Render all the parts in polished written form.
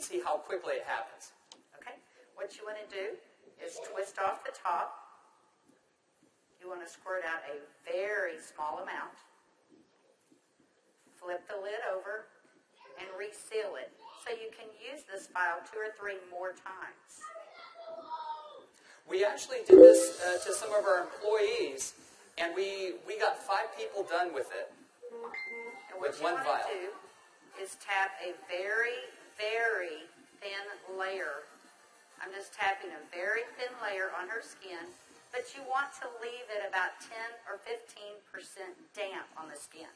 can see how quickly it happens. Okay. What you want to do is twist off the top. You want to squirt out a very small amount. Flip the lid over and reseal it so you can use this file 2 or 3 more times. We actually did this to some of our employees, and we got 5 people done with it. And what you want to do is tap a very, very thin layer. I'm just tapping a very thin layer on her skin, but you want to leave it about 10 or 15% damp on the skin.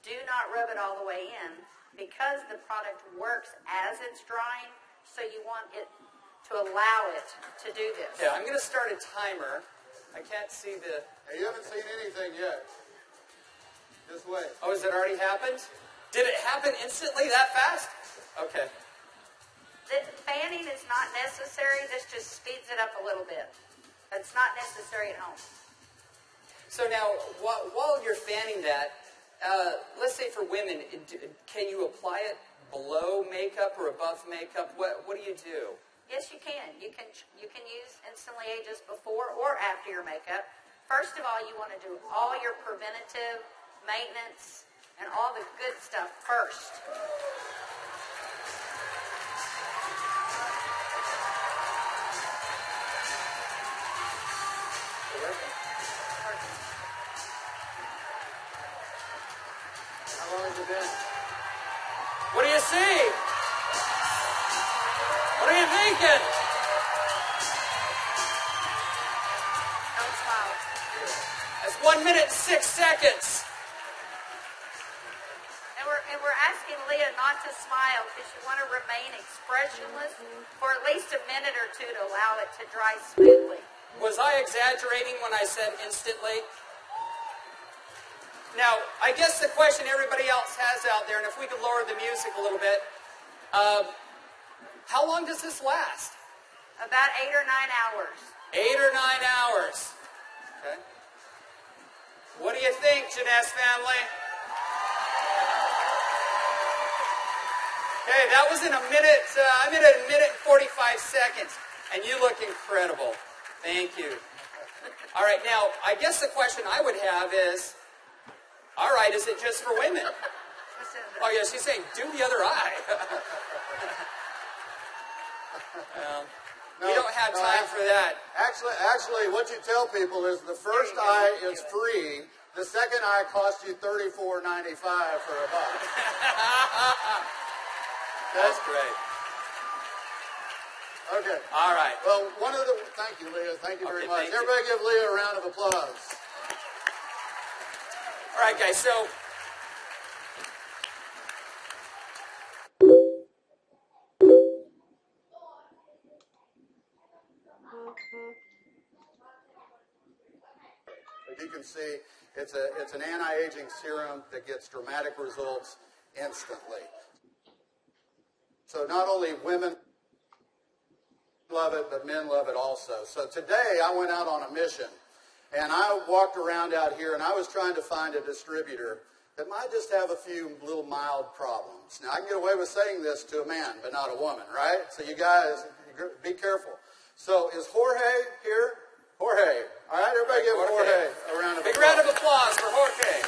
Do not rub it all the way in because the product works as it's drying, so you want it to allow it to do this. Yeah, I'm going to start a timer. I can't see the... Hey, you haven't seen anything yet. Just wait. Oh, has it already happened? Did it happen instantly that fast? Okay. The fanning is not necessary. This just speeds it up a little bit. It's not necessary at home. So now, while you're fanning that, let's say for women, can you apply it below makeup or above makeup? What do you do? Yes, you can. You can use Instantly Ageless before or after your makeup. First of all, you want to do all your preventative maintenance and all the good stuff first. How long has it been? What do you see? What are you thinking? Don't smile. That's 1 minute and 6 seconds. And we're asking Leah not to smile because you want to remain expressionless for at least a minute or 2 to allow it to dry smoothly. Was I exaggerating when I said instantly? Now, I guess the question everybody else has out there, and if we could lower the music a little bit, how long does this last? About 8 or 9 hours. 8 or 9 hours. Okay. What do you think, Jeunesse family? Okay, that was in a minute. I'm at a minute and 45 seconds, and you look incredible. Thank you. All right, now, I guess the question I would have is, all right, is it just for women? Oh, yeah, she's saying, do the other eye. We don't have time for that. Actually, what you tell people is the first eye is free. The second eye costs you $34.95 for a buck. That's great. Okay. All right. Well, thank you, Leah. Thank you very much. Thank you. Everybody give Leah a round of applause. All right, guys, so as you can see, it's an anti-aging serum that gets dramatic results instantly. So not only women love it, but men love it also. So today I went out on a mission, and I walked around out here, and I was trying to find a distributor that might just have a few little mild problems. Now, I can get away with saying this to a man, but not a woman, right? So you guys, be careful. So is Jorge here? Jorge. All right, everybody give Jorge a round of applause. Big round of applause for Jorge.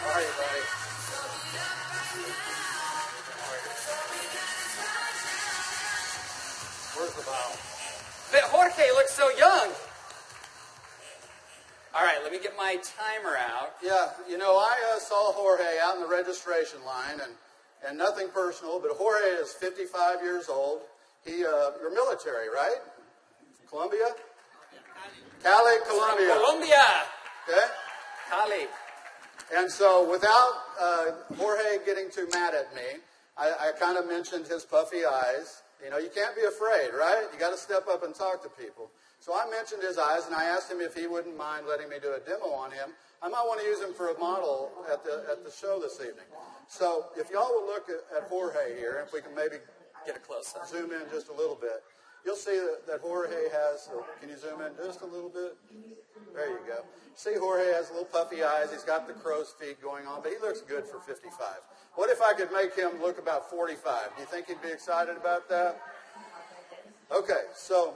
How are you, buddy? Where's the bottle? But Jorge looks so young. All right, let me get my timer out. Yeah, you know, I saw Jorge out in the registration line, and nothing personal, but Jorge is 55 years old. You're military, right? Colombia? Cali, Colombia. Colombia. Okay? Cali. And so without Jorge getting too mad at me, I kind of mentioned his puffy eyes. You know, you can't be afraid, right? You got to step up and talk to people. So I mentioned his eyes, and I asked him if he wouldn't mind letting me do a demo on him. I might want to use him for a model at the show this evening. So if y'all will look at Jorge here, if we can maybe get a close up, zoom in just a little bit. you'll see that Jorge has, can you zoom in just a little bit? There you go. See, Jorge has little puffy eyes. He's got the crow's feet going on, but he looks good for 55. What if I could make him look about 45? Do you think he'd be excited about that? Okay, so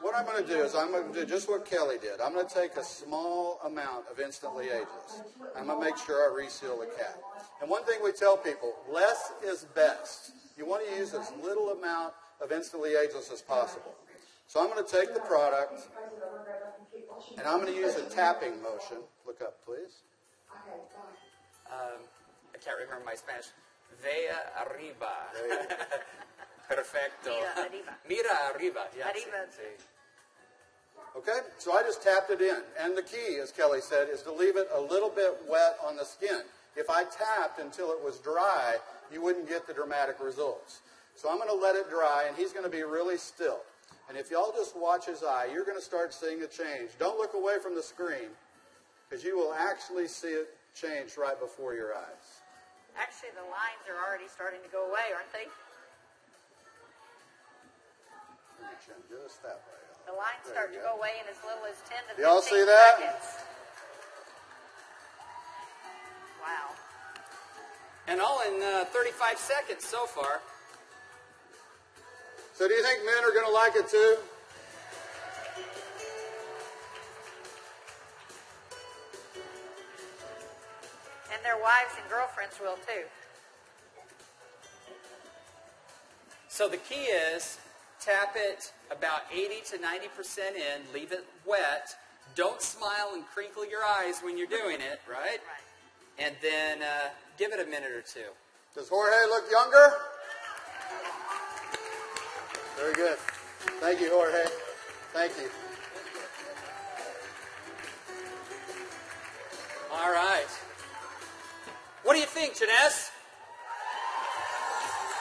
what I'm going to do is I'm going to do just what Kelly did. I'm going to take a small amount of Instantly Ageless. I'm going to make sure I reseal the cap. And one thing we tell people, less is best. You want to use as little amount of Instantly Ageless as possible. So I'm going to take the product, and I'm going to use a tapping motion. Look up, please. I can't remember my Spanish. Vea arriba. Perfecto. Mira arriba. Mira arriba. Yeah, Arriba. sí. Okay, so I just tapped it in. And the key, as Kelly said, is to leave it a little bit wet on the skin. If I tapped until it was dry, you wouldn't get the dramatic results. So I'm going to let it dry, and he's going to be really still. And if y'all just watch his eye, you're going to start seeing a change. Don't look away from the screen, because you will actually see it change right before your eyes. Actually, the lines are already starting to go away, aren't they? Just that way. The lines start to go away in as little as 10 to 15 Y'all see that? seconds. Wow. And all in 35 seconds so far. So do you think men are going to like it too? And their wives and girlfriends will too. So the key is tap it about 80 to 90% in, leave it wet. Don't smile and crinkle your eyes when you're doing it, right? Right. And then give it a minute or two. Does Jorge look younger? Very good. Thank you, Jorge. Thank you. All right. What do you think, Janess?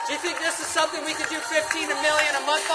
Do you think this is something we could do 15 million a month